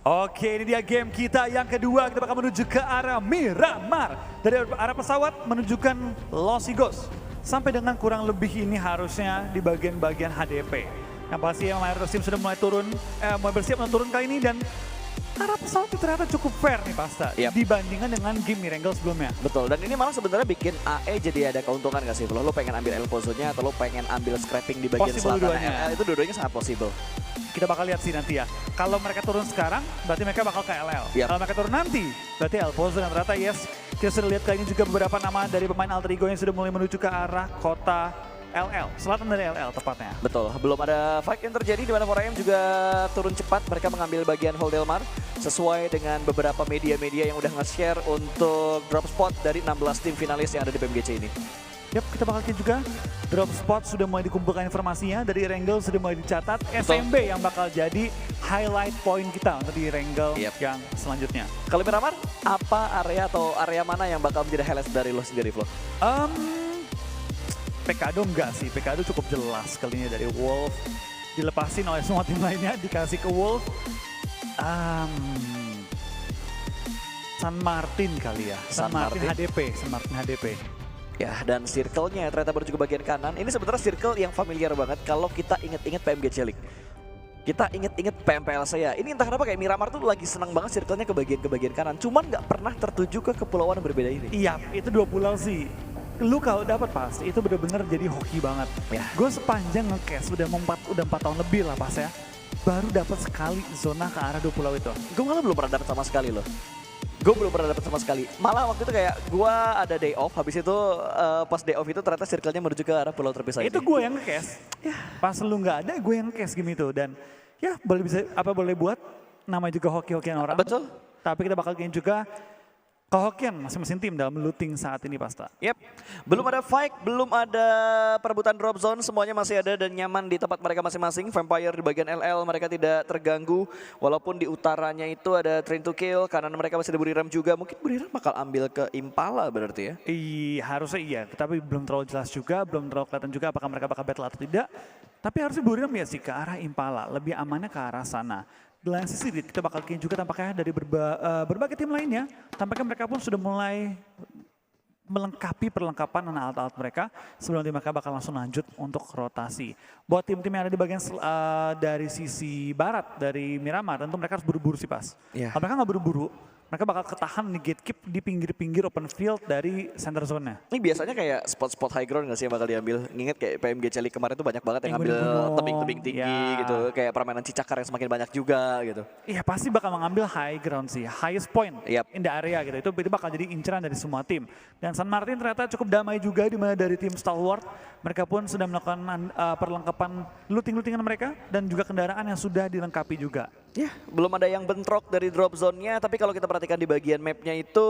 Oke, ini dia game kita yang kedua. Kita bakal menuju ke arah Miramar. Dari arah pesawat menunjukkan Los Higos. Sampai dengan kurang lebih ini harusnya di bagian-bagian HDP. Yang pasti Mayoritas Team sudah mulai turun, mulai bersiap untuk turun kali ini dan arah pesawat itu ternyata cukup fair nih Pasta. Dibandingkan dengan game Mirangle sebelumnya. Betul, dan ini malah sebenarnya bikin AE jadi ada keuntungan gak sih? Lo pengen ambil Elpozo-nya atau lo pengen ambil scrapping di bagian selatan? Itu dua-duanya sangat possible. Kita bakal lihat sih nanti ya. Kalau mereka turun sekarang, berarti mereka bakal ke LL. Kalau mereka turun nanti, berarti Elpozo dan ternyata yes. Kita sudah lihat kali ini juga beberapa nama dari pemain Alter Ego yang sudah mulai menuju ke arah kota LL, selatan dari LL tepatnya. Betul, belum ada fight yang terjadi di mana 4AM juga turun cepat. Mereka mengambil bagian Holdelmar sesuai dengan beberapa media-media yang udah nge-share untuk drop spot dari 16 tim finalis yang ada di PMGC ini. Yap, kita bakal lihat juga drop spot sudah mulai dikumpulkan informasinya, dari Wrangle sudah mulai dicatat. SMB yang bakal jadi highlight point kita untuk di Wrangle yang selanjutnya. Kalau Miramar, apa area atau area mana yang bakal menjadi highlight dari lo sendiri, Flo? Pekado enggak sih, Pekado cukup jelas kali ini dari Wolf. Dilepasin oleh semua tim lainnya, dikasih ke Wolf. San Martin kali ya, San Martin HDP. Ya, dan circle-nya ternyata baru juga bagian kanan. Ini sebenarnya circle yang familiar banget kalau kita inget-inget PMGC League. Kita inget-inget PMPL saya. Ini entah kenapa kayak Miramar tuh lagi senang banget circle-nya ke bagian bagian kanan. Cuman nggak pernah tertuju ke kepulauan yang berbeda ini. Iya, itu 2 pulau sih. Lu kalau dapat pasti itu bener-bener jadi hoki banget. Gue sepanjang nge-cast udah 4 tahun lebih lah pas ya. Baru dapat sekali zona ke arah 2 pulau itu. Gue malah belum pernah dapat sama sekali loh. Gue belum pernah dapet sama sekali. Malah waktu itu kayak gue ada day off. Habis itu pas day off itu ternyata circle-nya menuju ke arah pulau terpisah. Itu gue yang nge-cast. Ya, pas lu nggak ada gue yang nge-cast game itu. Dan ya boleh buat. Namanya juga hoki-hokian orang. Betul. Tapi kita bakal game juga kehokian masing-masing tim dalam looting saat ini Pasta. Yep, belum ada fight, belum ada perebutan drop zone, semuanya masih ada dan nyaman di tempat mereka masing-masing. Vampire di bagian LL mereka tidak terganggu, walaupun di utaranya itu ada Train to Kill, kanan mereka masih ada Buriram juga. Mungkin Buriram bakal ambil ke Impala berarti ya? Iya, harusnya iya, tapi belum terlalu jelas juga, belum terlalu kelihatan juga apakah mereka bakal battle atau tidak. Tapi harusnya Buriram ya sih ke arah Impala, lebih amannya ke arah sana. Di lain sisi kita bakal kirim juga tampaknya dari berbagai tim lainnya. Tampaknya mereka pun sudah mulai melengkapi perlengkapan dan alat-alat mereka sebelum mereka bakal langsung lanjut untuk rotasi. Buat tim-tim yang ada di bagian dari sisi barat dari Miramar, tentu mereka harus buru-buru sih Pas. Kalau mereka nggak buru-buru, mereka bakal ketahan di gatekeep di pinggir-pinggir open field dari center zone-nya. Ini biasanya kayak spot-spot high ground nggak sih yang bakal diambil? Nginget kayak PMGC League kemarin tuh banyak banget yang ngambil tebing-tebing tinggi gitu. Kayak permainan cicakar yang semakin banyak juga gitu. Iya pasti bakal mengambil high ground sih, highest point in the area gitu. Itu bakal jadi inceran dari semua tim. Dan San Martin ternyata cukup damai juga di mana dari tim Stalwart. Mereka pun sudah melakukan perlengkapan looting-lootingan mereka dan juga kendaraan yang sudah dilengkapi juga. Ya, belum ada yang bentrok dari drop zone-nya, tapi kalau kita perhatikan di bagian map-nya itu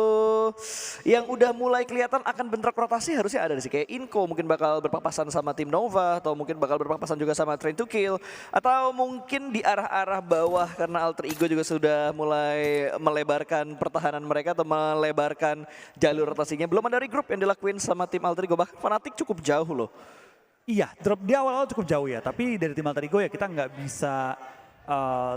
yang udah mulai kelihatan akan bentrok rotasi harusnya ada sih. Kayak Inco mungkin bakal berpapasan sama tim Nova, atau mungkin bakal berpapasan juga sama Train to Kill, atau mungkin di arah-arah bawah karena Alter Ego juga sudah mulai melebarkan pertahanan mereka atau melebarkan jalur rotasinya. Belum ada regroup yang dilakuin sama tim Alter Ego, bahkan Fnatic cukup jauh loh. Iya, drop di awal-awal cukup jauh ya, tapi dari tim Alter Ego ya kita nggak bisa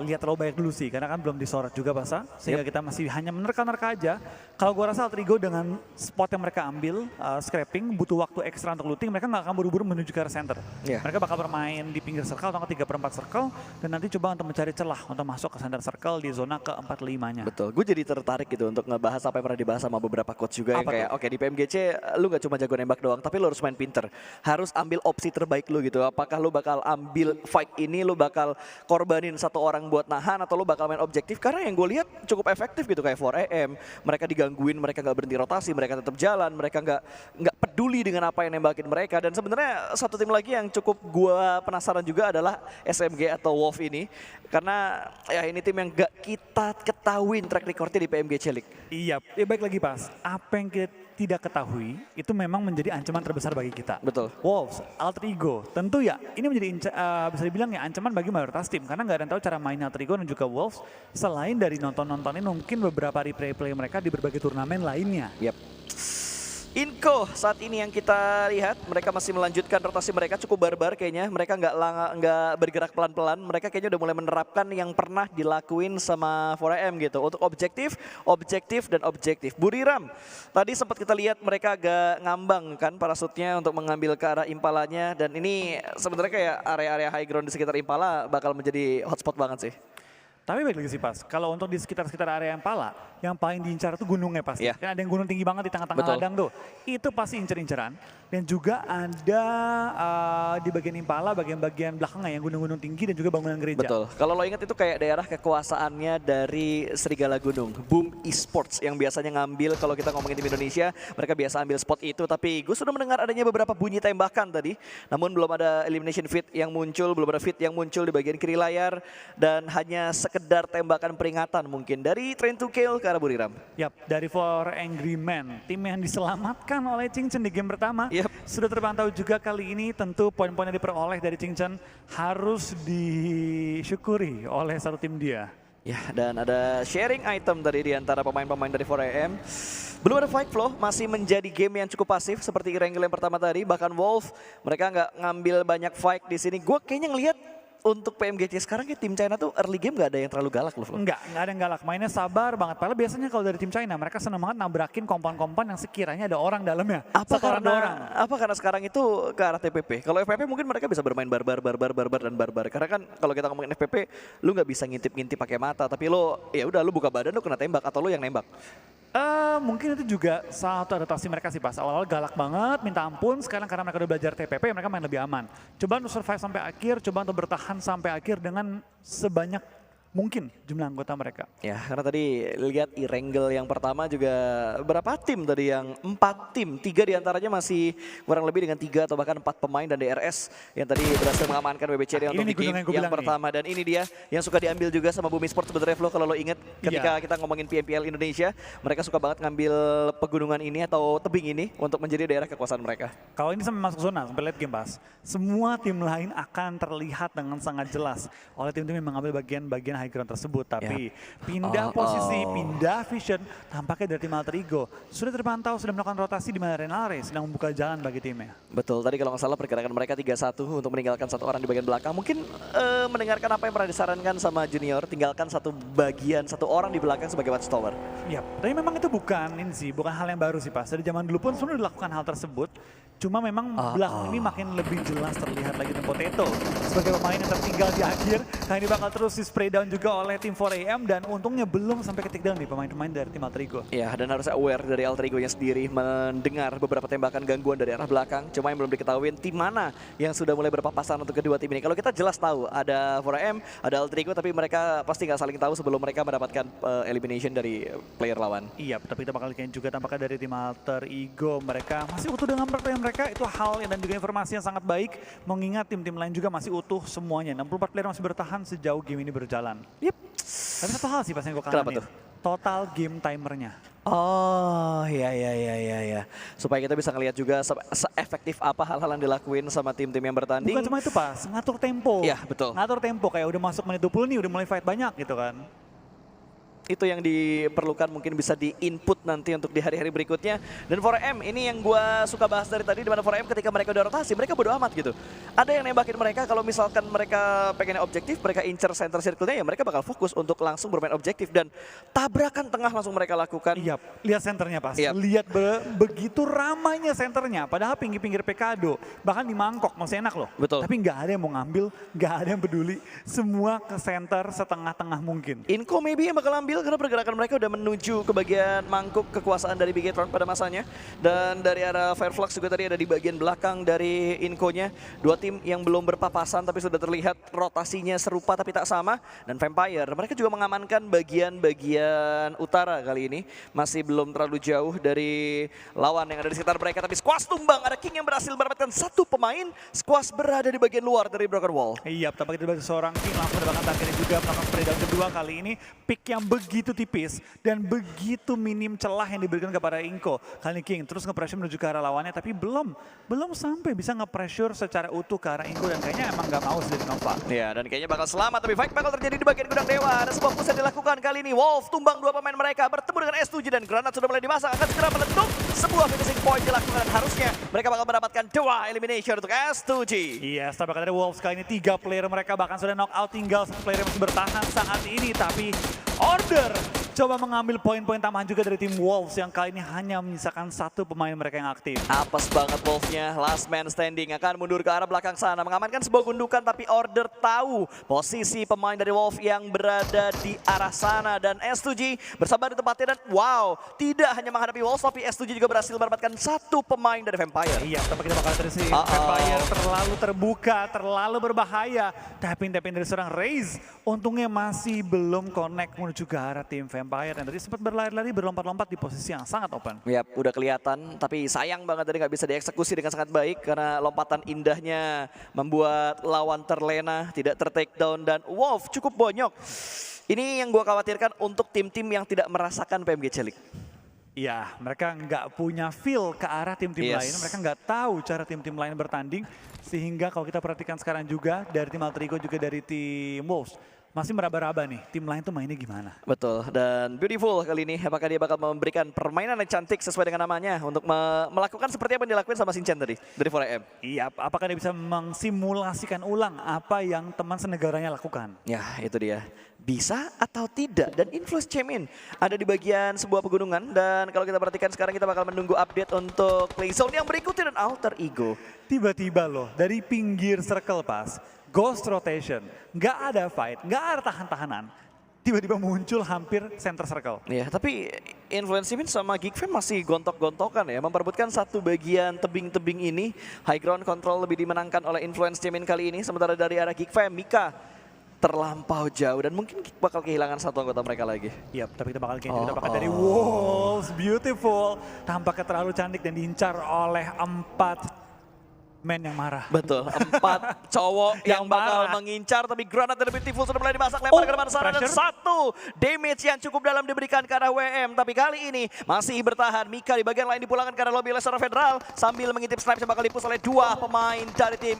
lihat terlalu banyak dulu sih, karena kan belum disorot juga Pasa, sehingga kita masih hanya menerka-nerka aja. Kalau gue rasa Alter Ego dengan spot yang mereka ambil, scrapping, butuh waktu ekstra untuk looting, mereka nggak akan buru-buru menuju ke arah center. Mereka bakal bermain di pinggir circle atau 3/4 circle, dan nanti coba untuk mencari celah untuk masuk ke center circle di zona ke-4-5-nya. Betul, gue jadi tertarik gitu untuk ngebahas apa yang pernah dibahas sama beberapa coach juga yang kayak, oke di PMGC lu gak cuma jago nembak doang, tapi lu harus main pinter. Harus ambil opsi terbaik lu gitu, apakah lu bakal ambil fight ini, lu bakal korbanin satu orang buat nahan atau lu bakal main objektif, karena yang gue lihat cukup efektif gitu kayak 4AM, mereka digangguin, mereka nggak berhenti rotasi, mereka tetap jalan, mereka nggak peduli dengan apa yang nembakin mereka. Dan sebenarnya satu tim lagi yang cukup gue penasaran juga adalah SMG atau Wolf ini, karena ya ini tim yang gak kita ketahuin track recordnya di PMGC League. Iya, ya baik lagi Pas, apa yang kita tidak ketahui itu memang menjadi ancaman terbesar bagi kita. Betul. Wolves, Alter Ego, tentu ya ini menjadi bisa dibilang ya ancaman bagi mayoritas tim karena nggak ada yang tahu cara main Alter Ego dan juga Wolves selain dari nonton-nontonin mungkin beberapa replay mereka di berbagai turnamen lainnya. Inco saat ini yang kita lihat mereka masih melanjutkan rotasi mereka cukup barbar kayaknya. Mereka nggak bergerak pelan-pelan. Mereka kayaknya udah mulai menerapkan yang pernah dilakuin sama 4AM gitu untuk objektif, objektif dan objektif. Buriram tadi sempat kita lihat mereka agak ngambang kan parasutnya untuk mengambil ke arah Impalanya, dan ini sebenarnya kayak area-area high ground di sekitar Impala bakal menjadi hotspot banget sih. Tapi baik lagi sih Pas, kalau untuk di sekitar-sekitar area Impala, yang paling diincar itu gunungnya pasti. Iya. Kan ada yang gunung tinggi banget di tengah-tengah Betul. ladang tuh. Itu pasti incer-inceran. Dan juga ada di bagian Impala, bagian-bagian belakangnya yang gunung-gunung tinggi dan juga bangunan gereja. Betul. Kalau lo ingat itu kayak daerah kekuasaannya dari Serigala Gunung, Boom Esports yang biasanya ngambil kalau kita ngomongin tim Indonesia, mereka biasa ambil spot itu. Tapi gue sudah mendengar adanya beberapa bunyi tembakan tadi, namun belum ada elimination feed yang muncul, belum ada feed yang muncul di bagian kiri layar, dan hanya sekedar tembakan peringatan mungkin dari Train to Kill ke arah Buriram. Yap, dari For Angry Men, tim yang diselamatkan oleh Chingchen di game pertama. Yap. Sudah terpantau juga kali ini, tentu poin-poin yang diperoleh dari Chingchen harus disyukuri oleh satu tim dia. Ya, dan ada sharing item tadi di antara pemain-pemain dari 4AM. Belum ada fight flow, masih menjadi game yang cukup pasif seperti Irengel yang pertama tadi. Bahkan Wolf, mereka nggak ngambil banyak fight di sini. Gue kayaknya ngelihat untuk PMGC sekarang kayak tim China tuh early game nggak ada yang terlalu galak loh. Enggak ada yang galak. Mainnya sabar banget. Padahal biasanya kalau dari tim China, mereka senang banget nabrakin kompon-kompon yang sekiranya ada orang dalamnya. Apa Satu orang, dua orang. karena sekarang itu ke arah TPP? Kalau FPP mungkin mereka bisa bermain barbar dan barbar. Karena kan kalau kita ngomongin FPP, lu nggak bisa ngintip-ngintip pakai mata, tapi lo ya udah lu buka badan lu kena tembak atau lu yang nembak. Mungkin itu juga salah satu adaptasi mereka sih Pas. Awal-awal galak banget, minta ampun. Sekarang karena mereka udah belajar TPP, mereka main lebih aman. Coba untuk survive sampai akhir, coba untuk bertahan sampai akhir dengan sebanyak mungkin jumlah anggota mereka. Ya, karena tadi lihat Irengel yang pertama juga berapa tim tadi yang 4 tim. 3 diantaranya masih kurang lebih dengan 3 atau bahkan 4 pemain dan DRS yang tadi berhasil mengamankan WBCD untuk di game yang pertama. Dan ini dia yang suka diambil juga sama Boom Esports sebenarnya Flo, kalau lo inget ketika kita ngomongin PMPL Indonesia, mereka suka banget ngambil pegunungan ini atau tebing ini untuk menjadi daerah kekuasaan mereka. Kalau ini sampai masuk zona, sampai late game Pas, semua tim lain akan terlihat dengan sangat jelas oleh tim-tim yang mengambil bagian-bagian high ground tersebut. Tapi pindah posisi, pindah vision, tampaknya dari tim Alter Ego sudah terpantau, sudah melakukan rotasi di mana Renalre sedang membuka jalan bagi timnya. Betul, tadi kalau nggak salah pergerakan mereka 3-1 untuk meninggalkan satu orang di bagian belakang. Mungkin mendengarkan apa yang pernah disarankan sama Junior, tinggalkan satu orang di belakang sebagai watchtower. Ya, tapi memang itu bukan hal yang baru sih Pas. Dari zaman dulu pun sudah dilakukan hal tersebut. Cuma memang belakang ini makin lebih jelas terlihat lagi tim Potato sebagai pemain yang tertinggal di akhir. Kali ini bakal terus di spray down juga oleh tim 4AM, dan untungnya belum sampai ke take down nih pemain-pemain dari tim Alter Ego. Ya, dan harus aware dari Alter Ego-nya sendiri mendengar beberapa tembakan gangguan dari arah belakang. Cuma yang belum diketahui tim mana yang sudah mulai berpapasan untuk kedua tim ini. Kalau kita jelas tahu ada 4AM, ada Alter Ego, tapi mereka pasti nggak saling tahu sebelum mereka mendapatkan elimination dari player lawan. Iya, tapi kita bakal lihat juga tampaknya dari tim Alter Ego, mereka masih utuh dengan player mereka. Itu hal dan juga informasi yang sangat baik, mengingat tim-tim lain juga masih utuh semuanya. 64 player masih bertahan sejauh game ini berjalan. Yep. Tapi satu hal sih pas yang gue Kenapa kangenin, tuh? total game timernya. Oh, ya. Supaya kita bisa ngelihat juga se-efektif apa hal-hal yang dilakuin sama tim-tim yang bertanding. Bukan cuma itu Pas, ngatur tempo. Iya, betul. Ngatur tempo, kayak udah masuk menit 20 nih, udah mulai fight banyak gitu kan. Itu yang diperlukan, mungkin bisa di-input nanti untuk di hari-hari berikutnya. Dan 4AM ini yang gue suka bahas dari tadi, dimana 4AM ketika mereka udah rotasi, mereka bodo amat gitu. Ada yang nembakin mereka, kalau misalkan mereka pengennya objektif, mereka incer center circle-nya, ya mereka bakal fokus untuk langsung bermain objektif. Dan tabrakan tengah langsung mereka lakukan. Iya, lihat senternya Pas. Yep. Lihat begitu ramainya senternya, padahal pinggir-pinggir PKado, bahkan di mangkok masih enak loh. Betul. Tapi nggak ada yang mau ngambil, nggak ada yang peduli. Semua ke center setengah-tengah mungkin. Inco maybe yang bakal ambil karena pergerakan mereka udah menuju ke bagian mangkuk kekuasaan dari Bigetron pada masanya. Dan dari arah Fireflux juga tadi ada di bagian belakang dari Inco-nya. Dua tim yang belum berpapasan tapi sudah terlihat rotasinya serupa tapi tak sama. Dan Vampire, mereka juga mengamankan bagian-bagian utara kali ini. Masih belum terlalu jauh dari lawan yang ada di sekitar mereka. Tapi Squash tumbang, ada King yang berhasil mendapatkan satu pemain. Squash berada di bagian luar dari Broken Wall. Iya, tampaknya dari seorang King langsung mendapatkan targetnya juga, melakukan spray down kedua kali ini. Pick yang begitu begitu tipis dan begitu minim celah yang diberikan kepada Inko. Kali ini King terus nge-pressure menuju ke arah lawannya, tapi belum sampai bisa nge-pressure secara utuh ke arah Inko dan kayaknya emang gak mau sih dari Nova. Ya, dan kayaknya bakal selamat, tapi fight bakal terjadi di bagian gudang dewa. Ada sebuah push yang dilakukan kali ini. Wolf tumbang 2 pemain mereka, bertemu dengan S7 dan granat sudah mulai dimasang, akan segera meletup. Sebuah finishing point dilakukan dan harusnya mereka bakal mendapatkan 2 elimination untuk S7. Iya, setelah dari Wolves kali ini 3 player mereka bahkan sudah knock out, tinggal 1 player yang masih bertahan saat ini. Tapi Order coba mengambil poin-poin tambahan juga dari tim Wolves yang kali ini hanya menyisakan 1 pemain mereka yang aktif. Apes banget Wolves-nya, last man standing akan mundur ke arah belakang sana, mengamankan sebuah gundukan, tapi Order tahu posisi pemain dari Wolves yang berada di arah sana, dan S7 bersabar di tempatnya, dan wow, tidak hanya menghadapi Wolves, tapi S7 juga berhasil mendapatkan 1 pemain dari Vampire. Iya, tapi kita bakal terus Vampire terlalu terbuka, terlalu berbahaya. Tapping dari seorang Raze, untungnya masih belum connect menuju ke arah tim Vampire, dan tadi sempat berlari-lari, berlompat-lompat di posisi yang sangat open. Yap, udah kelihatan, tapi sayang banget tadi nggak bisa dieksekusi dengan sangat baik karena lompatan indahnya membuat lawan terlena, tidak ter-take down, dan Wolf cukup bonyok. Ini yang gue khawatirkan untuk tim-tim yang tidak merasakan PMGC League. Iya, mereka nggak punya feel ke arah tim-tim lain, mereka nggak tahu cara tim-tim lain bertanding, sehingga kalau kita perhatikan sekarang juga dari tim Alter Ego juga dari tim Wolves, masih meraba-raba nih, tim lain tuh mainnya gimana. Betul, dan Beautiful kali ini, apakah dia bakal memberikan permainan yang cantik sesuai dengan namanya untuk melakukan seperti apa yang dilakuin sama Shinchan tadi, dari 4AM? Iya, apakah dia bisa mengsimulasikan ulang apa yang teman senegaranya lakukan? Ya, itu dia. Bisa atau tidak, dan Influence Chamin ada di bagian sebuah pegunungan, dan kalau kita perhatikan sekarang kita bakal menunggu update untuk play zone yang berikutnya dan Alter Ego. Tiba-tiba loh, dari pinggir circle pas, Ghost Rotation, nggak ada fight, nggak ada tahan-tahanan. Tiba-tiba muncul hampir center circle. Ya, tapi Influence Chamin sama Geekfam masih gontok-gontokan ya, memperebutkan satu bagian tebing-tebing ini. High ground control lebih dimenangkan oleh Influence Chamin kali ini, sementara dari arah Geekfam, Mika terlampau jauh dan mungkin bakal kehilangan 1 anggota mereka lagi. Yap, tapi kita bakal dari Wolves, Beautiful. Tampaknya terlalu cantik dan diincar oleh 4 men yang marah. Betul, 4 cowok yang bakal mengincar, tapi granat dari Beautiful sudah mulai dimasak, lempar ke depan sana, dan 1 damage yang cukup dalam diberikan ke arah WM. Tapi kali ini masih bertahan, Mika di bagian lain dipulangkan ke arah lobby oleh seorang Federal sambil mengintip Snipe yang bakal dipus oleh 2 pemain dari tim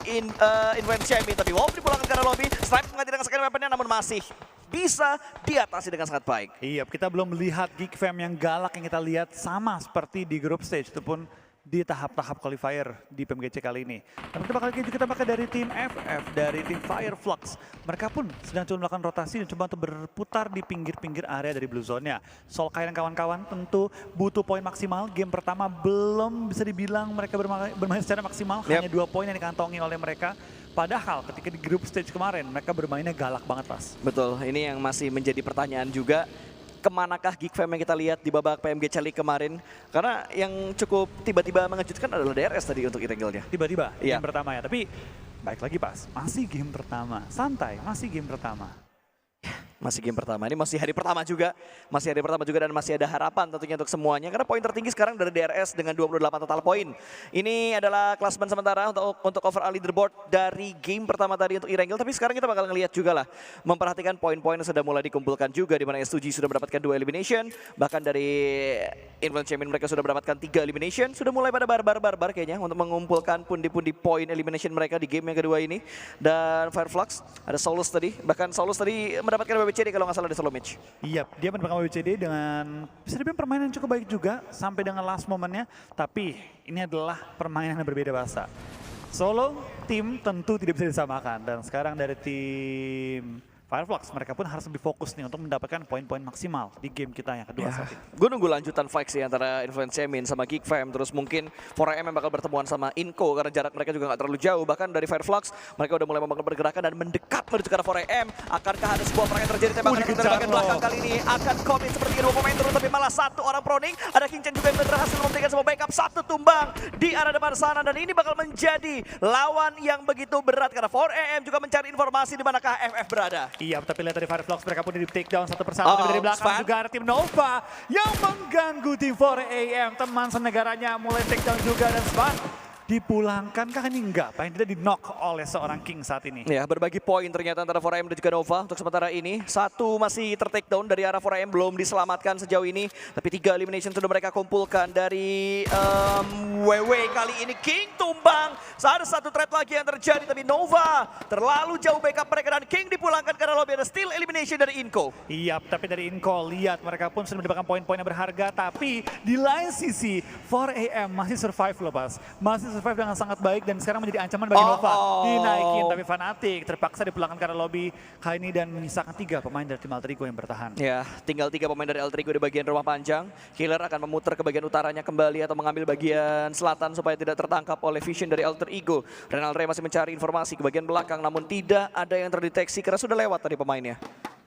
Influence Champion. Tapi Wolf dipulangkan ke arah lobby, Snipe mengganti dengan sekali weaponnya, namun masih bisa diatasi dengan sangat baik. Iya, kita belum melihat Geekfam yang galak yang kita lihat sama seperti di group stage, itu pun di tahap-tahap qualifier di PMGC kali ini. Dan kita bakal juga pakai dari tim FF, dari tim Fireflux. Mereka pun sedang coba melakukan rotasi dan coba untuk berputar di pinggir-pinggir area dari blue zone-nya. Solkai dan kawan-kawan tentu butuh poin maksimal. Game pertama belum bisa dibilang mereka bermain secara maksimal. Hanya 2 poin yang dikantongi oleh mereka. Padahal ketika di group stage kemarin mereka bermainnya galak banget, Pas. Betul, ini yang masih menjadi pertanyaan juga. Kemanakah Geekfam yang kita lihat di babak PMGC League kemarin? Karena yang cukup tiba-tiba mengejutkan adalah DRS tadi untuk Irangel-nya. Tiba-tiba, game pertama ya. Tapi baik lagi Pas, masih game pertama. Santai, masih game pertama. Masih game pertama, ini masih hari pertama juga. Masih hari pertama juga dan masih ada harapan tentunya untuk semuanya. Karena poin tertinggi sekarang dari DRS dengan 28 total poin. Ini adalah klasemen sementara untuk overall leaderboard dari game pertama tadi untuk Irangel. Tapi sekarang kita bakal ngelihat juga lah. Memperhatikan poin-poin yang sudah mulai dikumpulkan juga. Di mana S2G sudah mendapatkan 2 elimination. Bahkan dari Influence Champion mereka sudah mendapatkan 3 elimination. Sudah mulai pada barbar kayaknya untuk mengumpulkan pundi-pundi poin elimination mereka di game yang kedua ini. Dan Fireflux, ada Solus tadi. Bahkan Solus tadi mendapatkan WBCD kalau nggak salah di solo match. Iya, dia mendapatkan WBCD dengan bisa dibilang permainan yang cukup baik juga sampai dengan last momennya. Tapi ini adalah permainan yang berbeda bahasa. Solo, tim tentu tidak bisa disamakan. Dan sekarang dari tim Fireflux, mereka pun harus lebih fokus nih untuk mendapatkan poin-poin maksimal di game kita yang kedua saat ini. Gue nunggu lanjutan fight sih antara Influence Chamin sama Geekfam, terus mungkin 4AM yang bakal bertemuan sama Inko karena jarak mereka juga nggak terlalu jauh. Bahkan dari Fireflux, mereka udah mulai membangun pergerakan dan mendekat menuju ke arah 4AM. Akankah ada sebuah perang yang terjadi, tembakan dari bagian belakang kali ini akan komit seperti 2 pemain turun, tapi malah 1 orang proning. Ada King Chen juga yang berhasil memberikan sebuah backup, 1 tumbang di arah depan sana, dan ini bakal menjadi lawan yang begitu berat karena 4AM juga mencari informasi di manakah FF berada. Iya, tapi lihat dari Fireflux, mereka pun di take down satu persatu. Dari belakang juga ada tim Nova yang mengganggu tim 4AM. Teman senegaranya mulai take down juga, dan Span Dipulangkan kah ini enggak? Paling tidak di knock oleh seorang King saat ini. Ya, berbagi poin ternyata antara 4AM dan juga Nova untuk sementara ini. Satu masih ter-take down dari arah 4AM, belum diselamatkan sejauh ini. Tapi 3 elimination sudah mereka kumpulkan dari WW kali ini. King tumbang, ada satu threat lagi yang terjadi, tapi Nova terlalu jauh backup mereka dan King dipulangkan karena lobby ada still elimination dari Inco. Iya, tapi dari Inco lihat mereka pun sudah mendapatkan poin-poin yang berharga, tapi di lain sisi 4AM masih survive loh Pas. Masih survive dengan sangat baik dan sekarang menjadi ancaman bagi Nova. Dinaikin tapi Fnatic terpaksa dipulangkan karena lobby kali ini dan menyisakan 3 pemain dari tim Alter Ego yang bertahan. Ya, tinggal 3 pemain dari Alter Ego di bagian rumah panjang. Killer akan memutar ke bagian utaranya kembali atau mengambil bagian selatan supaya tidak tertangkap oleh vision dari Alter Ego. Renal Rey masih mencari informasi ke bagian belakang namun tidak ada yang terdeteksi karena sudah lewat tadi pemainnya.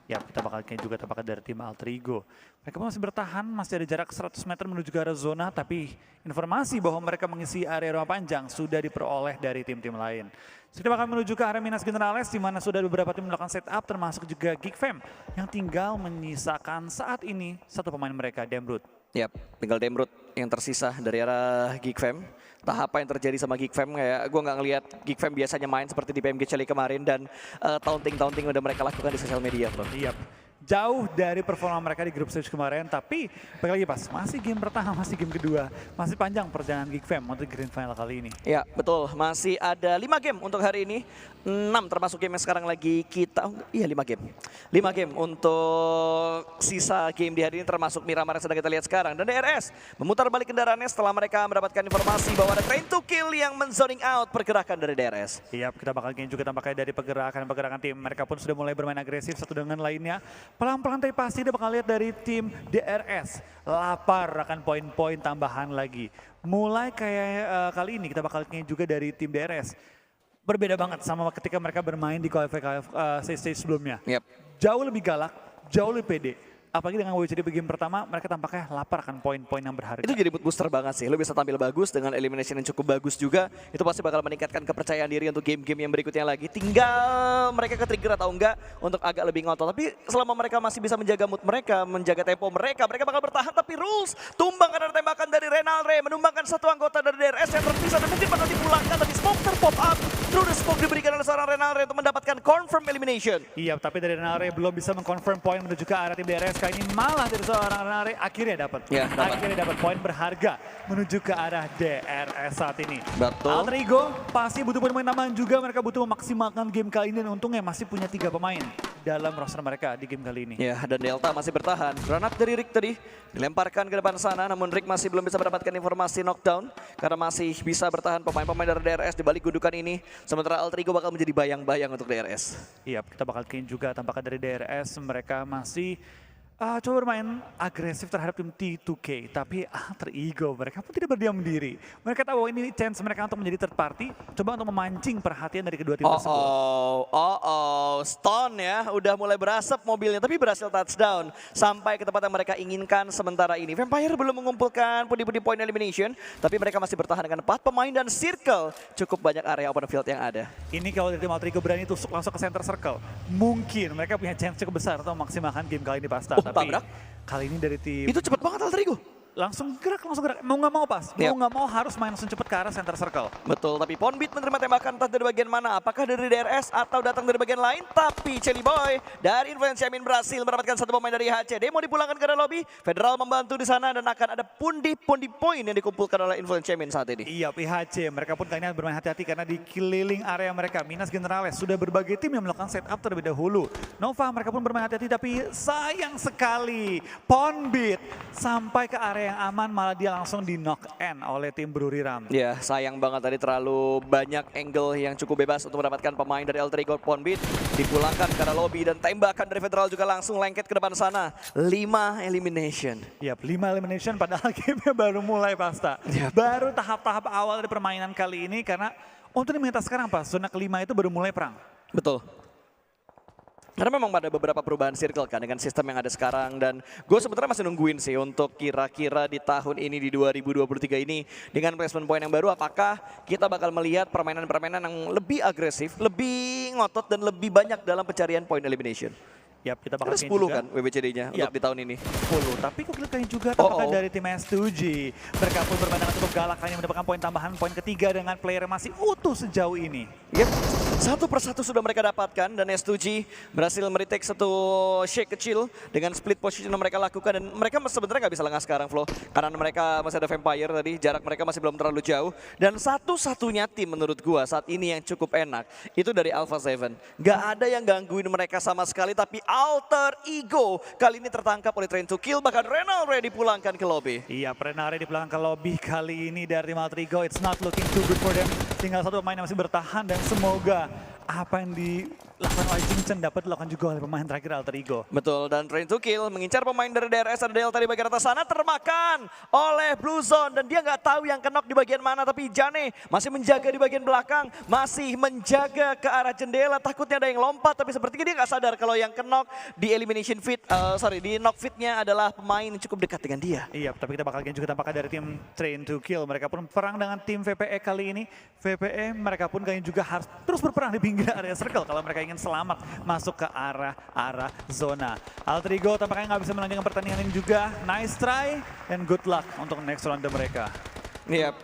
Ya, kita bakal juga terpakai dari tim Alter Ego. Mereka masih bertahan, masih ada jarak 100 meter menuju ke arah zona, tapi informasi bahwa mereka mengisi area rumah panjang sudah diperoleh dari tim-tim lain. So, kita bakal menuju ke area Minas Generales, di mana sudah beberapa tim melakukan setup, termasuk juga Geek Fam, yang tinggal menyisakan saat ini satu pemain mereka, Demrut. Yap, tinggal Demrut yang tersisa dari arah Geek Fam. Entah apa yang terjadi sama Geek Fam, kayak gue nggak ngelihat Geek Fam biasanya main seperti di PMG Chile kemarin dan taunting-taunting udah mereka lakukan di sosial media bro. Iya, jauh dari performa mereka di grup stage kemarin, tapi balik lagi Pas, masih game pertama, masih game kedua, masih panjang perjalanan Geek Fam untuk grand final kali ini. Ya betul, masih ada 5 game untuk hari ini, 6 termasuk game yang sekarang lagi kita, iya 5 game. 5 game untuk sisa game di hari ini termasuk Miramar yang sedang kita lihat sekarang. Dan DRS memutar balik kendaraannya setelah mereka mendapatkan informasi bahwa ada train to kill yang men-zoning out pergerakan dari DRS. Iya, kita bakal game juga tampaknya dari pergerakan tim. Mereka pun sudah mulai bermain agresif satu dengan lainnya. Pelan-pelan tapi pasti dia bakal lihat dari tim DRS. Lapar akan poin-poin tambahan lagi. Mulai kayak kali ini kita bakal game juga dari tim DRS. Berbeda banget sama ketika mereka bermain di stage sebelumnya. Yep. Jauh lebih galak, jauh lebih pede. Apalagi dengan WCD di game pertama, mereka tampaknya lapar akan poin-poin yang berharga. Itu jadi mood booster banget sih. Lo bisa tampil bagus dengan elimination yang cukup bagus juga. Itu pasti bakal meningkatkan kepercayaan diri untuk game-game yang berikutnya lagi. Tinggal mereka ke-trigger atau enggak untuk agak lebih ngotot. Tapi selama mereka masih bisa menjaga mood mereka, menjaga tempo mereka bakal bertahan. Tapi Rules tumbang karena tembakan dari Renal Rey. Menumbangkan satu anggota dari DRS yang terpisah dan mungkin bakal dipulangkan. Tapi smoke terpop up. Through the smoke diberikan oleh seorang Renal Rey untuk mendapatkan confirm elimination. Iya, tapi dari Renal Rey belum bisa mengconfirm poin menuju ke arah tim DRS. Kali ini malah dari seorang Renal Rey akhirnya dapat. Ya, akhirnya dapat poin berharga menuju ke arah DRS saat ini. Betul. Alter Ego pasti butuh pemain tambahan juga. Mereka butuh memaksimalkan game kali ini dan untungnya masih punya 3 pemain dalam roster mereka di game kali ini. Ya, dan Delta masih bertahan. Granat dari Rick tadi dilemparkan ke depan sana, namun Rick masih belum bisa mendapatkan informasi knockdown karena masih bisa bertahan pemain-pemain dari DRS di balik gudukan ini. Sementara Alter Ego bakal menjadi bayang-bayang untuk DRS. Iya, kita bakal kirim juga tampaknya dari DRS. Mereka masih coba bermain agresif terhadap tim T2K, tapi Alter Ego mereka pun tidak berdiam diri. Mereka tahu bahwa ini chance mereka untuk menjadi third party, coba untuk memancing perhatian dari kedua tim tersebut. Stone ya, udah mulai berasap mobilnya, tapi berhasil touchdown sampai ke tempat yang mereka inginkan sementara ini. Vampire belum mengumpulkan pundi-pundi point elimination, tapi mereka masih bertahan dengan 4 pemain dan circle cukup banyak area open field yang ada. Ini kalau dari tim Alter Ego berani tusuk langsung ke center circle, mungkin mereka punya chance cukup besar untuk memaksimalkan game kali ini pasta. Tapi tabrak. kali ini dari tim Itu cepat banget Alter Ego. langsung gerak. Mau nggak mau Pas, mau nggak mau harus main langsung cepet ke arah center circle. Betul, tapi Ponbit menerima tembakan entah dari bagian mana, apakah dari DRS atau datang dari bagian lain, tapi Chelly Boy dari Influence Yamin berhasil mendapatkan satu pemain dari IHC. Dia mau dipulangkan ke arah lobby, Federal membantu di sana dan akan ada pundi-pundi poin yang dikumpulkan oleh Influence Yamin saat ini. Iya, IHC mereka pun kayaknya bermain hati-hati karena di keliling area mereka Minas Generales sudah berbagai tim yang melakukan setup terlebih dahulu. Nova mereka pun bermain hati-hati tapi sayang sekali Ponbit sampai ke area yang aman malah dia langsung di knock end oleh tim Bruriram. Ya, sayang banget tadi terlalu banyak angle yang cukup bebas untuk mendapatkan pemain dari Alter Ego. Ponbit dipulangkan ke arah lobby dan tembakan dari Federal juga langsung lengket ke depan sana. 5 elimination. Yap, 5 elimination padahal gamenya baru mulai Pasta. Yep. Baru tahap-tahap awal dari permainan kali ini karena untuk di meta sekarang Pas, zona kelima itu baru mulai perang. Betul. Karena memang ada beberapa perubahan circle kan dengan sistem yang ada sekarang dan gue sebenarnya masih nungguin sih untuk kira-kira di tahun ini di 2023 ini dengan placement point yang baru apakah kita bakal melihat permainan-permainan yang lebih agresif, lebih ngotot dan lebih banyak dalam pencarian point elimination. Yap, kita bakal Ada kayaknya 10 juga. kan WBCD-nya Yap. untuk di tahun ini. 10. Tapi kok kalian juga Oh, tampaknya oh. dari tim S2G. Mereka pun bermain dengan cukup galak hanya mendapatkan poin tambahan, poin ketiga dengan player yang masih utuh sejauh ini. Yep. Satu persatu sudah mereka dapatkan dan S2G berhasil meretake satu shake kecil dengan split position yang mereka lakukan dan mereka sebenarnya nggak bisa lengah sekarang Flo karena mereka masih ada Vampire tadi, jarak mereka masih belum terlalu jauh dan satu-satunya tim menurut gua saat ini yang cukup enak itu dari Alpha 7. Nggak ada yang gangguin mereka sama sekali tapi Alter Ego kali ini tertangkap oleh Train to Kill bahkan Renal ready dipulangkan ke lobby. Iya, Prenare di belakang ke lobby kali ini dari Alter Ego. It's not looking too good for them. Tinggal satu pemain yang masih bertahan dan semoga apa yang dilakukan oleh Jinchen dapat dilakukan juga oleh pemain terakhir Alter Ego. Betul, dan Train to Kill mengincar pemain dari DRS ada Delta di bagian atas sana termakan oleh Blue Zone dan dia nggak tahu yang kenok di bagian mana tapi Jane masih menjaga di bagian belakang, masih menjaga ke arah jendela takutnya ada yang lompat tapi sepertinya dia nggak sadar kalau yang kenok di elimination fit, di knock fitnya adalah pemain yang cukup dekat dengan dia. Iya, tapi kita bakal juga tampaknya dari tim Train to Kill. Mereka pun perang dengan tim VPE kali ini. VPE mereka pun kayaknya juga harus terus berperang di pinggir area circle kalau mereka ingin selamat masuk ke arah zona. Alter Ego tampaknya nggak bisa melanjutkan pertandingan ini juga. Nice try and good luck untuk next round mereka. Iya,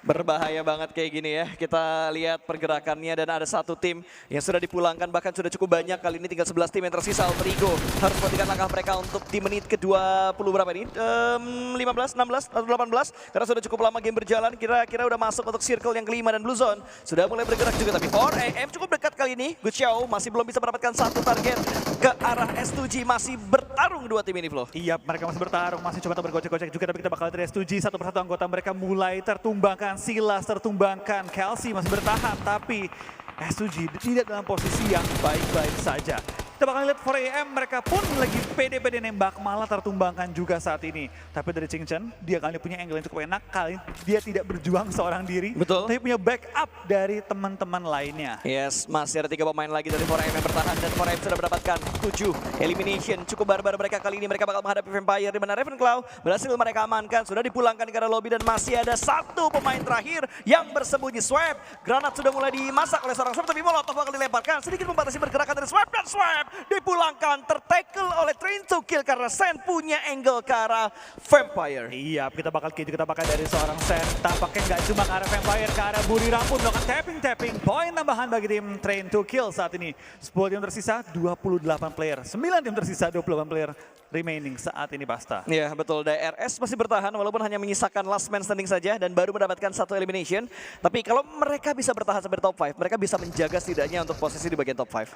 berbahaya banget kayak gini ya. Kita lihat pergerakannya dan ada satu tim yang sudah dipulangkan bahkan sudah cukup banyak. Kali ini tinggal 11 tim yang tersisa. Alter Ego harus memperhatikan langkah mereka untuk di menit ke-20 berapa ini? 15, 16, atau 18. Karena sudah cukup lama game berjalan. Kira-kira udah masuk untuk circle yang kelima dan Blue Zone sudah mulai bergerak juga. Tapi 4AM cukup dekat kali ini. Good show masih belum bisa mendapatkan satu target ke arah S2G. Masih bertarung dua tim ini Flo. Iya, mereka masih bertarung, masih coba bergocek-gocek juga. Tapi kita bakal lihat S2G satu persatu anggota mereka mulai tertumbangkan. Silas tertumbangkan, Kelsey masih bertahan, tapi S2G tidak dalam posisi yang baik-baik saja. Kita bakal lihat 4AM, mereka pun lagi pede-pede nembak, malah tertumbangkan juga saat ini. Tapi dari Jinchen, dia kali ini punya angle yang cukup enak, kali ini dia tidak berjuang seorang diri, Betul. tapi punya backup dari teman-teman lainnya. Yes, masih ada 3 pemain lagi dari 4AM yang bertahan dan 4AM sudah mendapatkan 7 elimination. Cukup barbar mereka kali ini, mereka bakal menghadapi Vampire di mana Ravenclaw berhasil mereka amankan, sudah dipulangkan ke arah lobby dan masih ada satu pemain terakhir yang bersembunyi. Swap, granat sudah mulai dimasak oleh seorang Swap tapi Molotov bakal dilemparkan, sedikit membatasi pergerakan dari Swap dan Swap dipulangkan, tertackle oleh Train to Kill karena Sen punya angle ke arah Vampire. Iya, kita bakal dari seorang Sen. Tampaknya nggak cuma ke arah Vampire, ke arah Buriram pun melakukan tapping. Poin tambahan bagi tim Train to Kill saat ini. 10 tim tersisa, 28 player. 9 tim tersisa, 28 player remaining saat ini Basta. Ya betul, DRS masih bertahan walaupun hanya menyisakan last man standing saja dan baru mendapatkan satu elimination. Tapi kalau mereka bisa bertahan sampai top 5, mereka bisa menjaga setidaknya untuk posisi di bagian top 5.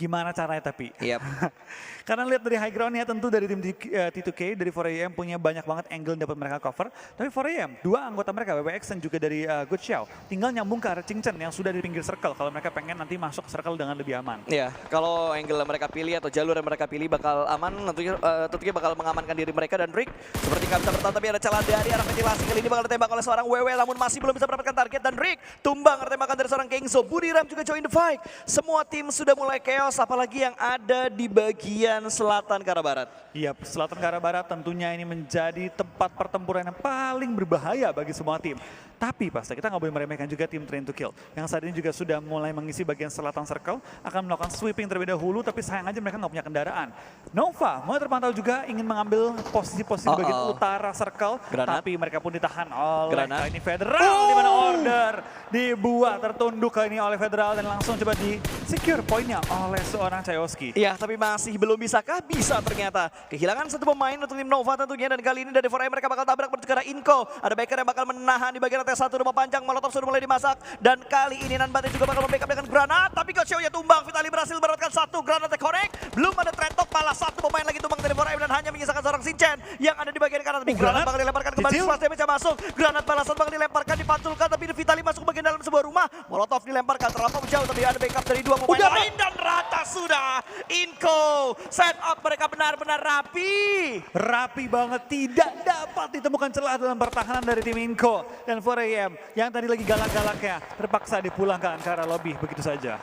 Gimana caranya tapi? Yap. Karena lihat dari high ground-nya tentu dari tim T2K, dari 4AM punya banyak banget angle yang dapat mereka cover. Tapi 4AM, dua anggota mereka, WWX dan juga dari Good Xiao, tinggal nyambung ke arah Jinchen yang sudah di pinggir circle kalau mereka pengen nanti masuk ke circle dengan lebih aman. Ya, kalau angle yang mereka pilih atau jalur yang mereka pilih bakal aman, tentunya bakal mengamankan diri mereka dan Rick seperti nggak bisa bertahan tapi ada celah dari arah ventilasi kali ini bakal ditembak oleh seorang WW namun masih belum bisa mendapatkan target dan Rick tumbang tembakan dari seorang Kingzo. Buriram juga join the fight. Semua tim sudah mulai chaos apalagi yang ada di bagian selatan ke arah barat. Iya, selatan ke arah barat tentunya ini menjadi tempat pertempuran yang paling berbahaya bagi semua tim. Tapi pasti kita nggak boleh meremehkan juga tim Train to Kill yang saat ini juga sudah mulai mengisi bagian selatan circle, akan melakukan sweeping terlebih dahulu tapi sayang aja mereka nggak punya kendaraan. Nova mulai terpantau juga ingin mengambil posisi-posisi di bagian utara circle, Granat. tapi mereka pun ditahan oleh Granat. kali ini Federal di mana order dibuat tertunduk kali ini oleh Federal dan langsung coba di secure poinnya oleh seorang Chayoski. Iya, tapi masih belum bisakah? Bisa ternyata. Kehilangan satu pemain untuk tim Nova tentunya dan kali ini dari 4AM mereka bakal tabrak menuju ke arah Inko. Ada Baker yang bakal menahan di bagian atas satu rumah panjang, Molotov sudah mulai dimasak dan kali ini Nanbate juga bakal membackup dengan granat tapi Gochow-nya tumbang. Vitali berhasil mendapatkan satu granat connect. Belum ada trentok, malah satu pemain lagi tumbang dari 4AM dan hanya menyisakan seorang Sinchen yang ada di bagian kanan. Tapi granat bakal dilemparkan kembali, Splash damage masuk. Granat balasan bakal dilemparkan, dipantulkan tapi Vitali masuk bagian dalam sebuah rumah. Molotov dilemparkan terlampau jauh tapi ada backup dari dua pemain lain dan rata sudah. Inko set up mereka benar-benar rapi. Rapi banget, tidak dapat ditemukan celah dalam pertahanan dari tim Inko dan 4AM yang tadi lagi galak-galaknya terpaksa dipulangkan ke arah lobby begitu saja.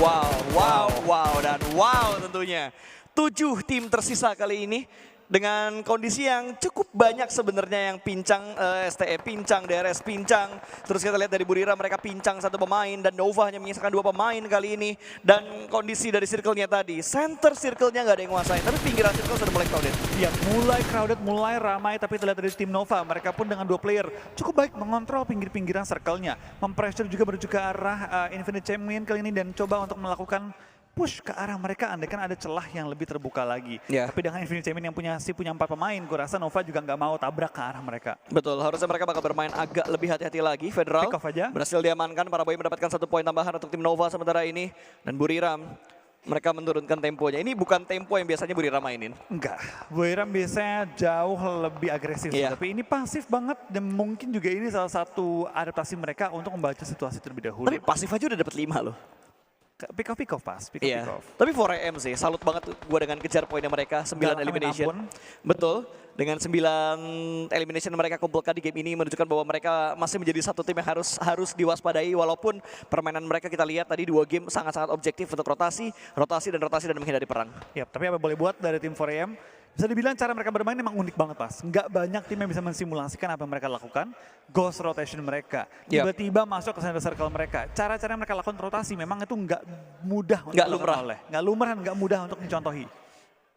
Wow, wow, wow, dan wow tentunya. 7 tim tersisa kali ini. dengan kondisi yang cukup banyak sebenarnya yang pincang, STE pincang, DRS pincang. Terus kita lihat dari Buriram mereka pincang satu pemain dan Nova hanya menyisakan 2 pemain kali ini. Dan kondisi dari circle-nya tadi, center circle-nya nggak ada yang nguasain, tapi pinggiran circle sudah mulai crowded. Ya, mulai crowded, mulai ramai, tapi terlihat dari tim Nova, mereka pun dengan 2 player cukup baik mengontrol pinggir-pinggiran circle-nya. Mempressure juga menuju ke arah Infinite Champion kali ini dan coba untuk melakukan push ke arah mereka, andaikan ada celah yang lebih terbuka lagi. Ya. Tapi dengan Infinite Champion yang punya 4 pemain, gue rasa Nova juga nggak mau tabrak ke arah mereka. Betul, harusnya mereka bakal bermain agak lebih hati-hati lagi. Federal Pick off aja. berhasil diamankan, para boy mendapatkan 1 poin tambahan untuk tim Nova sementara ini. Dan Buriram, mereka menurunkan temponya. Ini bukan tempo yang biasanya Buriram mainin. Enggak, Buriram biasanya jauh lebih agresif. Iya. Tapi ini pasif banget dan mungkin juga ini salah satu adaptasi mereka untuk membaca situasi terlebih dahulu. Tapi pasif aja udah dapat 5 loh. Pick off pas, pick Iya, off. tapi 4AM sih, salut banget gue dengan kejar poinnya mereka, 9 Nggak elimination. ampun. Betul, dengan 9 elimination mereka kumpulkan di game ini menunjukkan bahwa mereka masih menjadi satu tim yang harus diwaspadai, walaupun permainan mereka kita lihat tadi 2 game sangat-sangat objektif untuk rotasi dan menghindari perang. Ya, tapi apa boleh buat dari tim 4AM? Bisa dibilang cara mereka bermain memang unik banget pas. Nggak banyak tim yang bisa mensimulasikan apa yang mereka lakukan. Ghost rotation mereka. Yep. Tiba-tiba masuk ke center circle mereka. Cara-cara yang mereka lakukan rotasi memang itu nggak mudah untuk Nggak dilakukan lumrah. Nggak lumrah dan nggak mudah untuk dicontohi.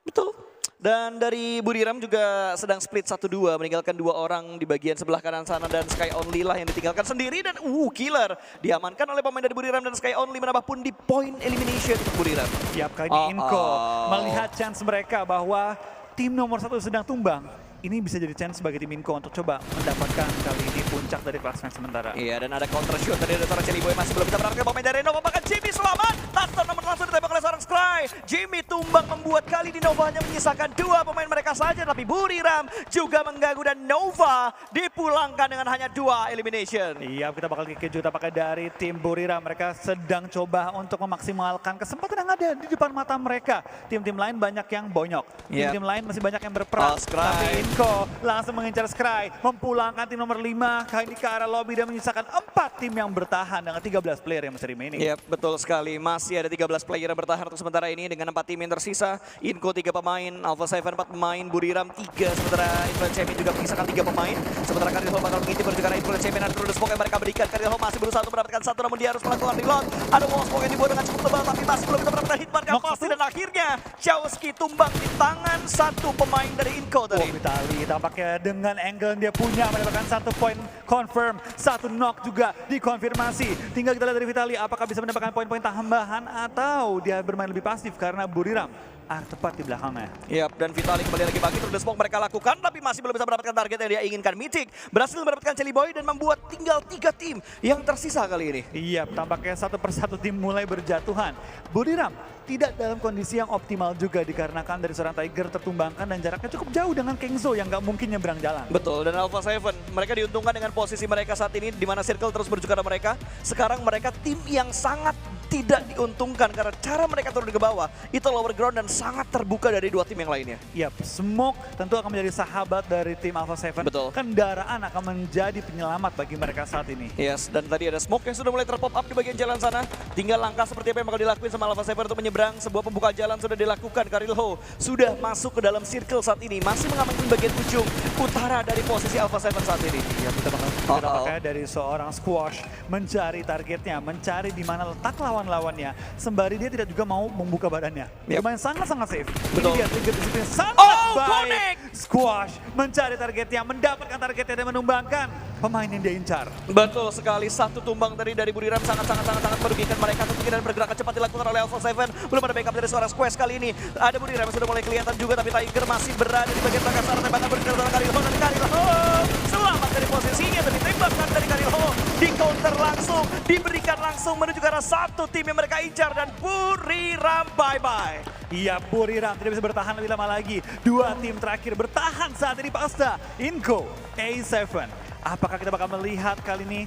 Betul. Dan dari Buriram juga sedang split 1-2, meninggalkan 2 orang di bagian sebelah kanan sana dan Sky Only lah yang ditinggalkan sendiri dan killer. Diamankan oleh pemain dari Buriram dan Sky Only menambah pun di point elimination untuk Buriram. Tiap kali ini Inco melihat chance mereka bahwa tim nomor 1 sedang tumbang. Ini bisa jadi chance bagi tim Inco untuk coba mendapatkan kali ini puncak dari klasmen sementara. Iya, dan ada counter shoot dari seorang Jelly Boy, masih belum bisa mendapatkan pemain dari Nova, bahkan Jimmy selamat. Touchdown namun langsung ditembak oleh seorang Sky. Jimmy tumbang membuat kali ini Nova hanya menyisakan 2 pemain mereka saja, tapi Buriram juga mengganggu dan Nova dipulangkan dengan hanya 2 elimination. Iya, kita bakal kejutan apakah dari tim Buriram. Mereka sedang coba untuk memaksimalkan kesempatan yang ada di depan mata mereka. Tim-tim lain banyak yang bonyok. Tim-tim lain masih banyak yang berperan. Tapi Inco langsung mengincar Scry, memulangkan tim nomor 5 kali ini ke arah lobby dan menyisakan 4 tim yang bertahan dengan 13 player yang masih remaining. Iya, betul sekali. Masih ada 13 player yang bertahan untuk sementara ini dengan 4 tim yang tersisa. Inco 3 pemain, Alpha 7 4 pemain, Buriram 3, sementara Influence Champion juga menyisakan 3 pemain. Sementara Karilho bakal mengintip menuju ke arah Influence Champion dan terus smoke yang mereka berikan. Karilho masih berusaha untuk mendapatkan 1 namun dia harus melakukan reload. Ada wall smoke yang dibuat dengan cukup tebal tapi masih belum bisa mendapatkan hitmark yang pasti dan akhirnya Chowski tumbang di tangan 1 pemain dari Inco tadi. Vitali tampaknya dengan angle yang dia punya mendapatkan 1 poin confirm, 1 knock juga dikonfirmasi. Tinggal kita lihat dari Vitali apakah bisa mendapatkan poin-poin tambahan atau dia bermain lebih pasif karena Buriram tepat di belakangnya. Yap, dan Vitali kembali lagi bagi terus smoke mereka lakukan tapi masih belum bisa mendapatkan target yang dia inginkan. Mythic berhasil mendapatkan Jelly Boy dan membuat tinggal 3 tim yang tersisa kali ini. Iya, tampaknya satu persatu tim mulai berjatuhan. Buriram tidak dalam kondisi yang optimal juga dikarenakan dari seorang Tiger tertumbangkan dan jaraknya cukup jauh dengan Kengzo yang nggak mungkin nyebrang jalan. Betul, dan Alpha 7 mereka diuntungkan dengan posisi mereka saat ini di mana circle terus menuju ke arah mereka. Sekarang mereka tim yang sangat tidak diuntungkan karena cara mereka turun ke bawah itu lower ground dan sangat terbuka dari 2 tim yang lainnya. Yap, Smoke tentu akan menjadi sahabat dari tim Alpha 7. Betul. Kendaraan akan menjadi penyelamat bagi mereka saat ini. Yes, dan tadi ada Smoke yang sudah mulai terpop up di bagian jalan sana. Tinggal langkah seperti apa yang bakal dilakuin sama Alpha 7 untuk menyeberang. Sebuah pembuka jalan sudah dilakukan. Karilho sudah masuk ke dalam circle saat ini. Masih mengamankan bagian ujung utara dari posisi Alpha 7 saat ini. Ya, kita bakal pakai dari seorang Squash mencari targetnya, mencari di mana letak lawan-lawannya. Sembari dia tidak juga mau membuka badannya. Lumayan sangat-sangat safe. Betul. Ini dia trigger disiplin sangat baik. Connect! Squash mencari targetnya, mendapatkan targetnya dan menumbangkan pemain yang dia incar. Betul sekali, 1 tumbang dari Buriram sangat merugikan mereka. Tentunya dan pergerakan cepat dilakukan oleh Alpha 7. Belum ada backup dari suara Squash kali ini. Ada Buriram yang sudah mulai kelihatan juga tapi Tiger masih berada di bagian belakang sana. Tembakan berikan oleh Karilho dan Karilho selamat dari posisinya tapi tembakan dari Karilho di counter langsung, diberikan langsung menuju ke arah 1 tim yang mereka incar dan Buriram bye-bye. Iya, Buriram tidak bisa bertahan lebih lama lagi. 2 tim terakhir bertahan saat ini Pasta, Inco, A7. Apakah kita bakal melihat kali ini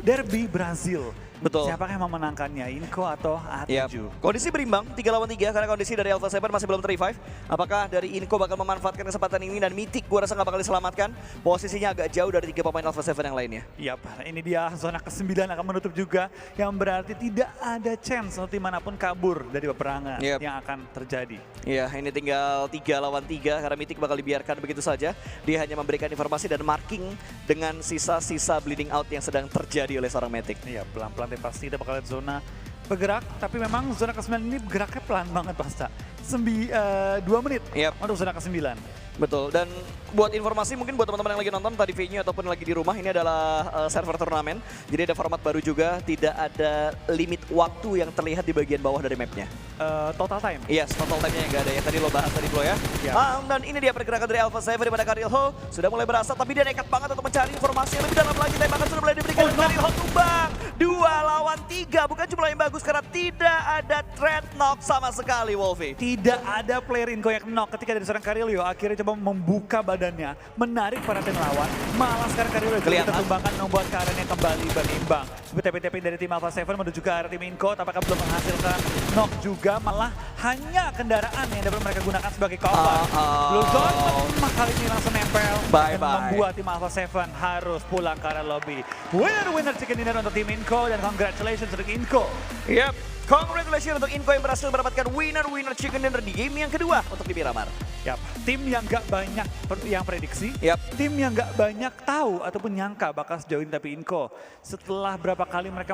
derby Brazil Betul. Siapakah yang memenangkannya, Inco atau Yap. A7? Kondisi berimbang 3 lawan 3 karena kondisi dari Alpha 7 masih belum ter-revive. Apakah dari Inco bakal memanfaatkan kesempatan ini dan Mythic gua rasa nggak bakal diselamatkan. Posisinya agak jauh dari 3 pemain Alpha 7 yang lainnya. Yap, ini dia zona ke-9 akan menutup juga, yang berarti tidak ada chance untuk tim manapun kabur dari peperangan Yap. yang akan terjadi. Iya, ini tinggal 3 lawan 3 karena Mythic bakal dibiarkan begitu saja. Dia hanya memberikan informasi dan marking dengan sisa-sisa bleeding out yang sedang terjadi oleh seorang Mythic. Iya, pelan-pelan dia pasti kita bakal lihat zona bergerak, tapi memang zona ke-9 ini bergeraknya pelan banget Pasta. 2 menit Yap. untuk zona ke-9. Betul, dan buat informasi mungkin buat teman-teman yang lagi nonton tadi venue ataupun lagi di rumah, ini adalah server turnamen. Jadi ada format baru juga, tidak ada limit waktu yang terlihat di bagian bawah dari mapnya. Total time. Yes, total time-nya yang nggak ada, yang tadi lo bahas tadi Flo ya. Ya. Dan ini dia pergerakan dari Alpha 7 daripada Karilho. Sudah mulai berasa, tapi dia nekat banget untuk mencari informasi yang lebih dalam lagi. Tembakan sudah mulai diberikan. Karilho tumbang. 2 lawan 3, bukan jumlah yang bagus karena tidak ada threat knock sama sekali, Wolfie. Tidak ada player Inco yang knock ketika dari seorang Karilio akhirnya coba membuka badannya, menarik perhatian lawan, malah sekarang Karilio juga Kelihatan. tertumbangkan membuat keadaannya kembali berimbang. TP-TP dari tim Alpha 7 menuju ke arah tim Inco, apakah belum menghasilkan knock juga, malah hanya kendaraan yang dapat mereka gunakan sebagai cover. Blue Zone kali ini langsung nempel dan Bye-bye. membuat tim Alpha 7 harus pulang ke arah lobby. Winner chicken dinner untuk tim Inco dan congratulations untuk Inco. Yep. Congratulations untuk Inco yang berhasil mendapatkan winner chicken dinner di game yang kedua untuk di Miramar. Yap, tim yang gak banyak yang prediksi, Yap. tim yang gak banyak tahu ataupun nyangka bakal sejauh ini, tapi Inco setelah berapa kali mereka